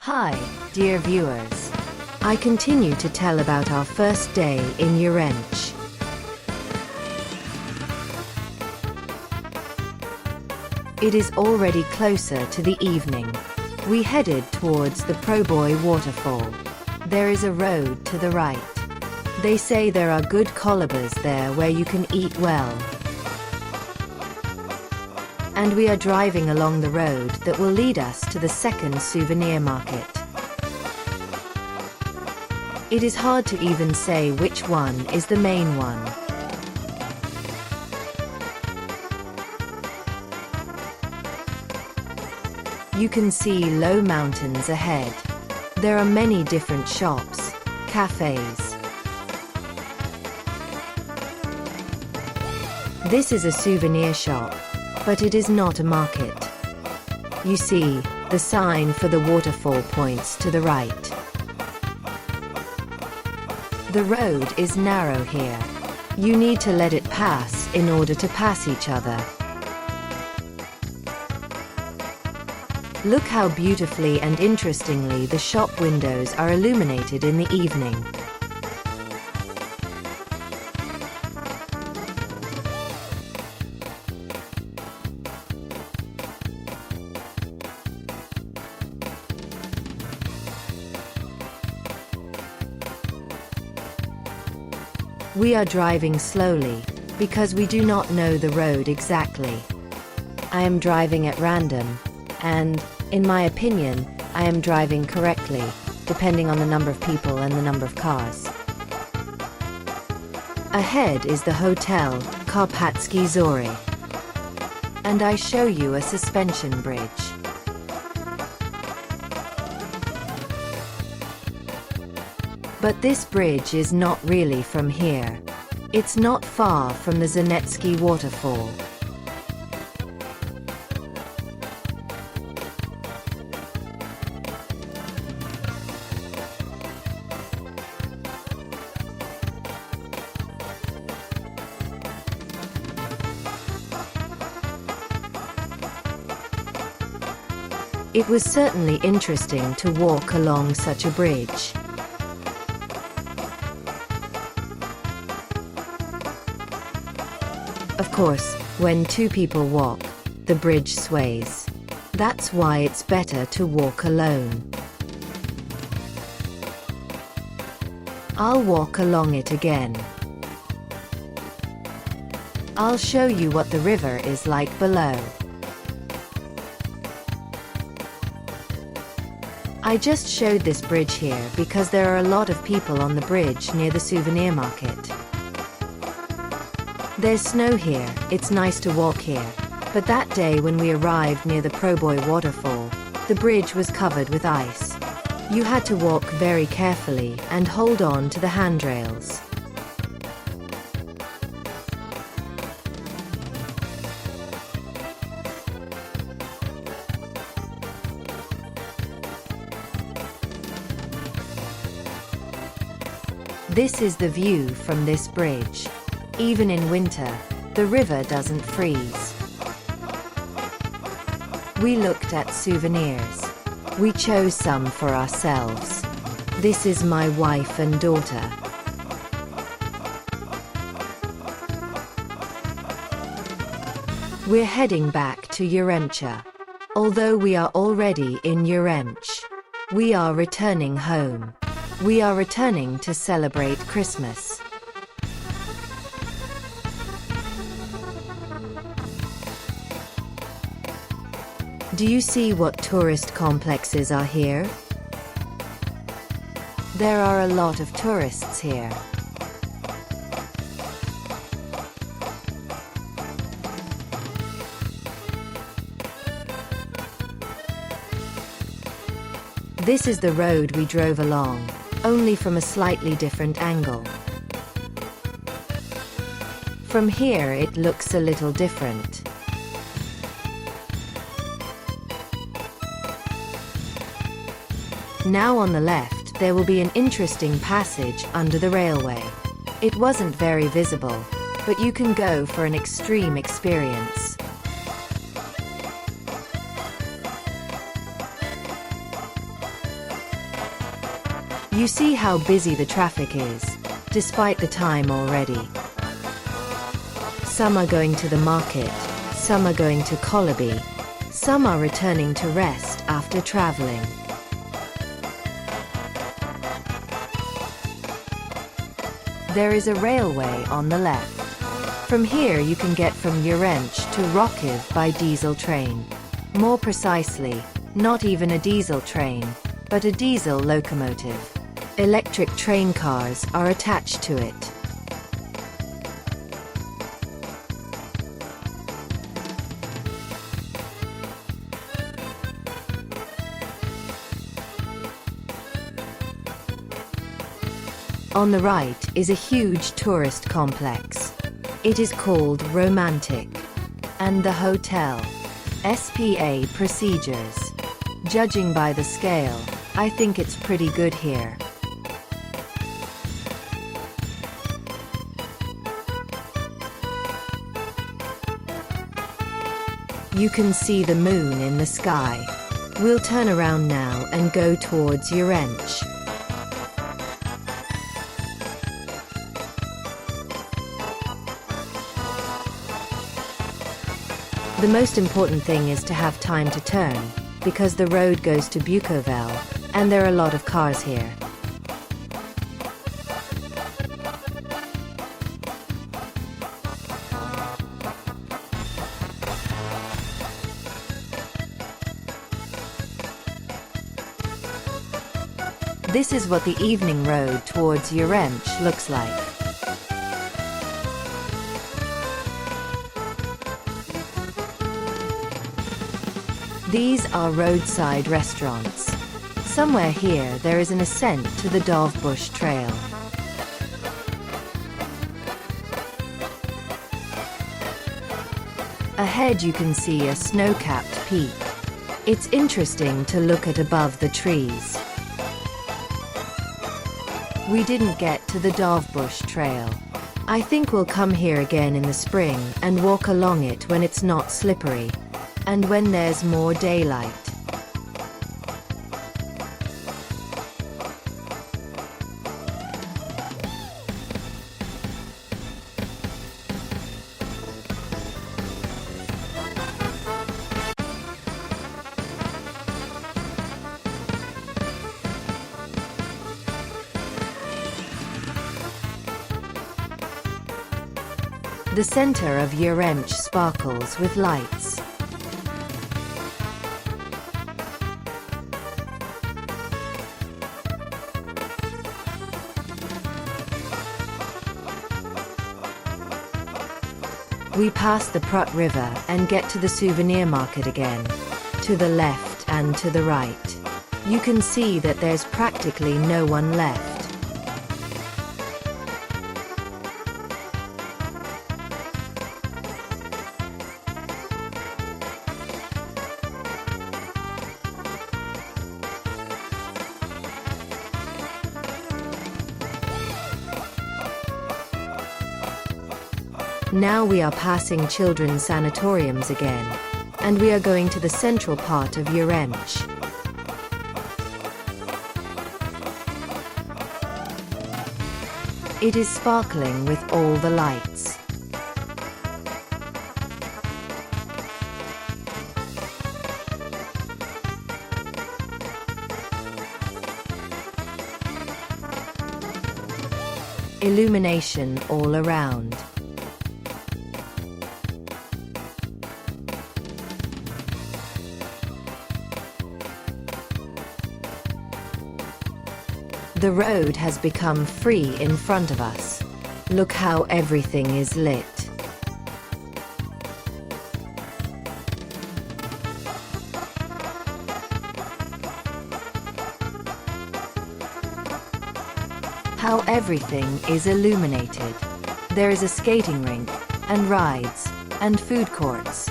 Hi, dear viewers. I continue to tell about our first day in Yaremche. It is already closer to the evening. We headed towards the Proboy waterfall. There is a road to the right. They say there are good kolobas there where you can eat well. And we are driving along the road that will lead us to the second souvenir market. It is hard to even say which one is the main one. You can see low mountains ahead. There are many different shops, cafes. This is a souvenir shop, but it is not a market. You see, the sign for the waterfall points to the right. The road is narrow here. You need to let it pass in order to pass each other. Look how beautifully and interestingly the shop windows are illuminated in the evening. We are driving slowly, because we do not know the road exactly. I am driving at random, and, in my opinion, I am driving correctly, depending on the number of people and the number of cars. Ahead is the Hotel Karpatsky Zori. And I show you a suspension bridge. But this bridge is not really from here. It's not far from the Zanetsky waterfall. It was certainly interesting to walk along such a bridge. Of course, when two people walk, the bridge sways. That's why it's better to walk alone. I'll walk along it again. I'll show you what the river is like below. I just showed this bridge here because there are a lot of people on the bridge near the souvenir market. There's snow here, it's nice to walk here. But that day when we arrived near the Proboy waterfall, the bridge was covered with ice. You had to walk very carefully and hold on to the handrails. This is the view from this bridge. Even in winter, the river doesn't freeze. We looked at souvenirs. We chose some for ourselves. This is my wife and daughter. We're heading back to Yaremcha. Although we are already in Yaremche, we are returning home. We are returning to celebrate Christmas. Do you see what tourist complexes are here? There are a lot of tourists here. This is the road we drove along, only from a slightly different angle. From here it looks a little different. Now on the left, there will be an interesting passage under the railway. It wasn't very visible, but you can go for an extreme experience. You see how busy the traffic is, despite the time already. Some are going to the market, some are going to Kolobi, some are returning to rest after traveling. There is a railway on the left. From here you can get from Yaremche to Rokiv by diesel train. More precisely, not even a diesel train, but a diesel locomotive. Electric train cars are attached to it. On the right is a huge tourist complex. It is called Romantic. And the hotel. SPA procedures. Judging by the scale, I think it's pretty good here. You can see the moon in the sky. We'll turn around now and go towards Yaremche. The most important thing is to have time to turn, because the road goes to Bukovel, and there are a lot of cars here. This is what the evening road towards Yaremche looks like. These are roadside restaurants. Somewhere here there is an ascent to the Dovbush Trail. Ahead you can see a snow-capped peak. It's interesting to look at above the trees. We didn't get to the Dovbush Trail. I think we'll come here again in the spring and walk along it when it's not slippery, and when there's more daylight. The center of Yaremche sparkles with lights. We pass the Prut River and get to the souvenir market again. To the left and to the right. You can see that there's practically no one left. Now we are passing children's sanatoriums again, and we are going to the central part of Yaremche. It is sparkling with all the lights. Illumination all around. The road has become free in front of us. Look how everything is lit. How everything is illuminated. There is a skating rink, and rides, and food courts.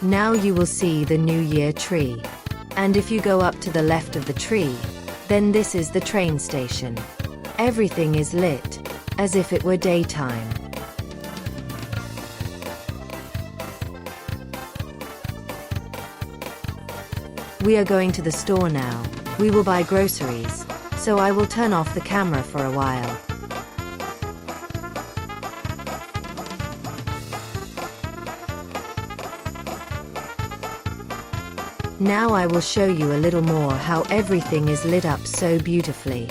Now you will see the New Year tree. And if you go up to the left of the tree, then this is the train station. Everything is lit, as if it were daytime. We are going to the store now. We will buy groceries. So I will turn off the camera for a while. Now I will show you a little more how everything is lit up so beautifully.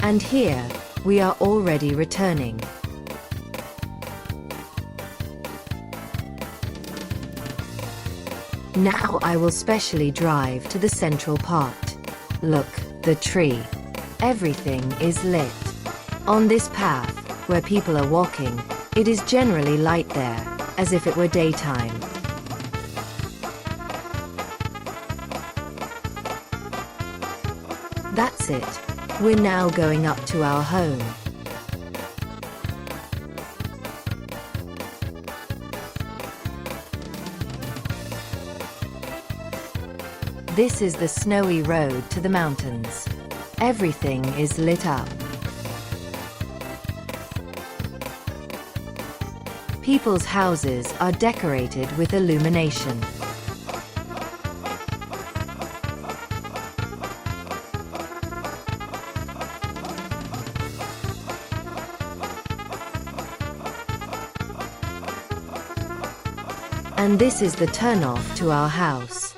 And here, we are already returning. Now I will specially drive to the central part. Look, the tree. Everything is lit. On this path, where people are walking, it is generally light there, as if it were daytime. That's it. We're now going up to our home. This is the snowy road to the mountains. Everything is lit up. People's houses are decorated with illumination. And this is the turnoff to our house.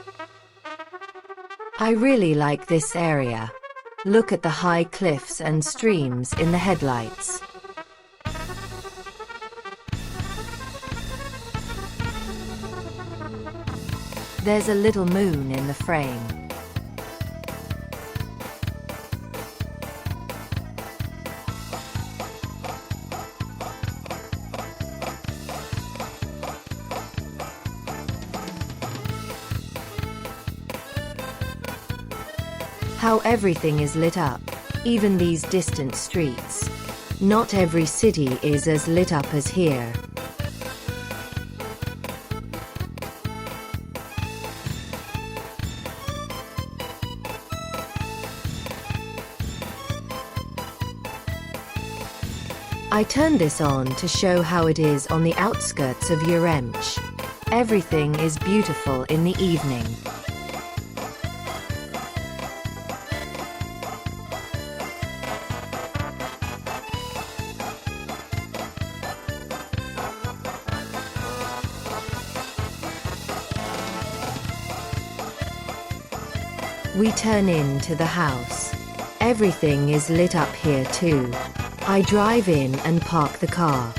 I really like this area. Look at the high cliffs and streams in the headlights. There's a little moon in the frame. How everything is lit up, even these distant streets. Not every city is as lit up as here. I turned this on to show how it is on the outskirts of Yaremche. Everything is beautiful in the evening. We turn into the house. Everything is lit up here too. I drive in and park the car.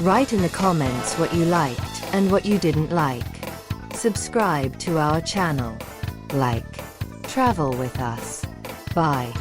Write in the comments what you liked and what you didn't like. Subscribe to our channel. Like. Travel with us. Bye.